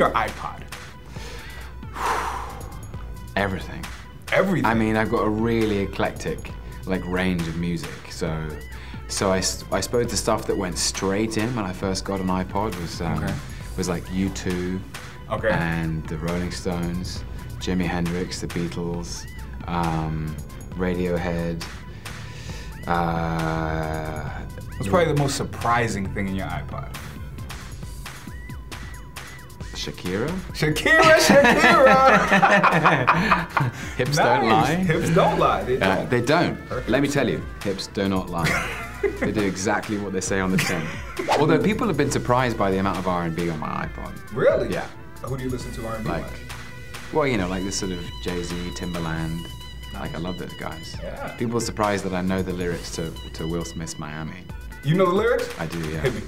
your iPod? Everything. Everything? I mean, I've got a really eclectic range of music. So I suppose the stuff that went straight in when I first got an iPod was like U2 and the Rolling Stones, Jimi Hendrix, the Beatles, Radiohead. What's probably the most surprising thing in your iPod? Shakira? Shakira! Hips don't lie. Hips don't lie. They don't. They don't. Perfect. Let me tell you, hips do not lie. They do exactly what they say on the tin. Although people have been surprised by the amount of R&B on my iPod. Really? Yeah. Who do you listen to R&B like? Well, you know, like this sort of Jay-Z, Timbaland. Like, I love those guys. Yeah. People are surprised that I know the lyrics to Will Smith's Miami. You know the lyrics? I do, yeah. Hit me.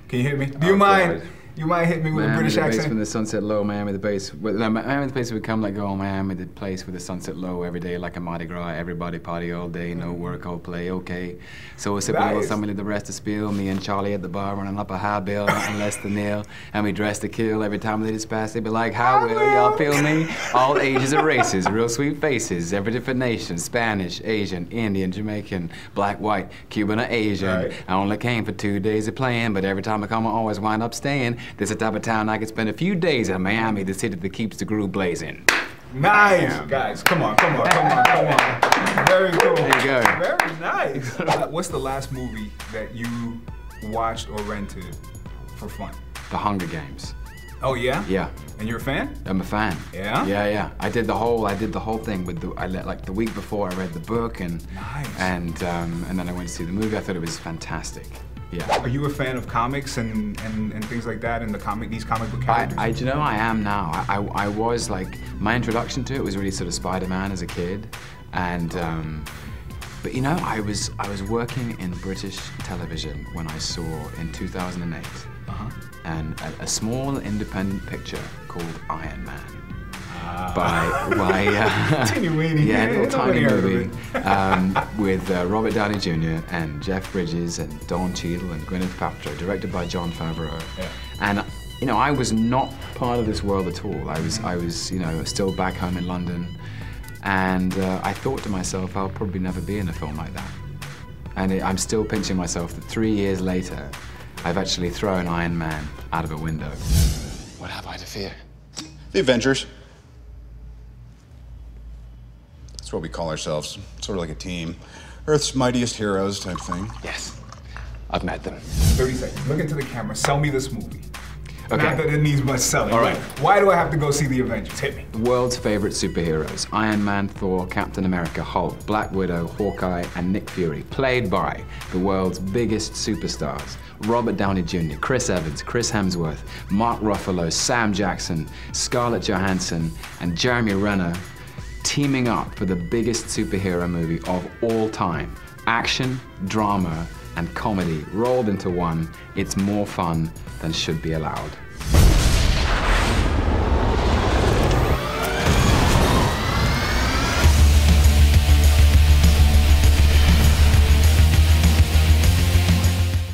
Can you hit me? Do you mind? God. You might hit me with Miami, a British the accent? Base when the sunset low, Miami the base. No, Miami the place would come like, oh, Miami the place with the sunset low every day like a Mardi Gras. Everybody party all day, no work, all play, okay. So we're sipping a little something to the rest of spiel. Me and Charlie at the bar running up a high bill, nothing less than nil. And we dress to kill. Every time they just pass, they be like, how will y'all feel me? All ages and races, real sweet faces, every different nation, Spanish, Asian, Indian, Jamaican, black, white, Cuban, or Asian. Right. I only came for 2 days of playing, but every time I come, I always wind up staying. This is the type of town I could spend a few days in Miami, the city that keeps the groove blazing. Nice, guys. Come on. Very cool. There you go. Very nice. What's the last movie that you watched or rented for fun? The Hunger Games. Oh yeah? Yeah. And you're a fan? I'm a fan. Yeah? Yeah. I did the whole thing with like the week before I read the book and and then I went to see the movie. I thought it was fantastic. Yeah. Are you a fan of comics and things like that, and these comic book characters? You know, I am now. I was like, my introduction to it was really sort of Spider-Man as a kid, and but you know, I was working in British television when I saw in 2008, and a small independent picture called Iron Man. By yeah, a little tiny movie with Robert Downey Jr. and Jeff Bridges and Don Cheadle and Gwyneth Paltrow, directed by Jon Favreau. Yeah. And you know, I was not part of this world at all. I was you know, still back home in London, and I thought to myself, I'll probably never be in a film like that. And I'm still pinching myself that 3 years later, I've actually thrown Iron Man out of a window. What have I to fear? The Avengers. That's what we call ourselves, sort of like a team. Earth's mightiest heroes type thing. Yes, I've met them. 30 seconds, look into the camera, sell me this movie. Okay. Not that it needs much selling. All right. Why do I have to go see the Avengers? Hit me. The world's favorite superheroes, Iron Man, Thor, Captain America, Hulk, Black Widow, Hawkeye, and Nick Fury, played by the world's biggest superstars. Robert Downey Jr., Chris Evans, Chris Hemsworth, Mark Ruffalo, Sam Jackson, Scarlett Johansson, and Jeremy Renner, teaming up for the biggest superhero movie of all time. Action, drama, and comedy rolled into one. It's more fun than should be allowed.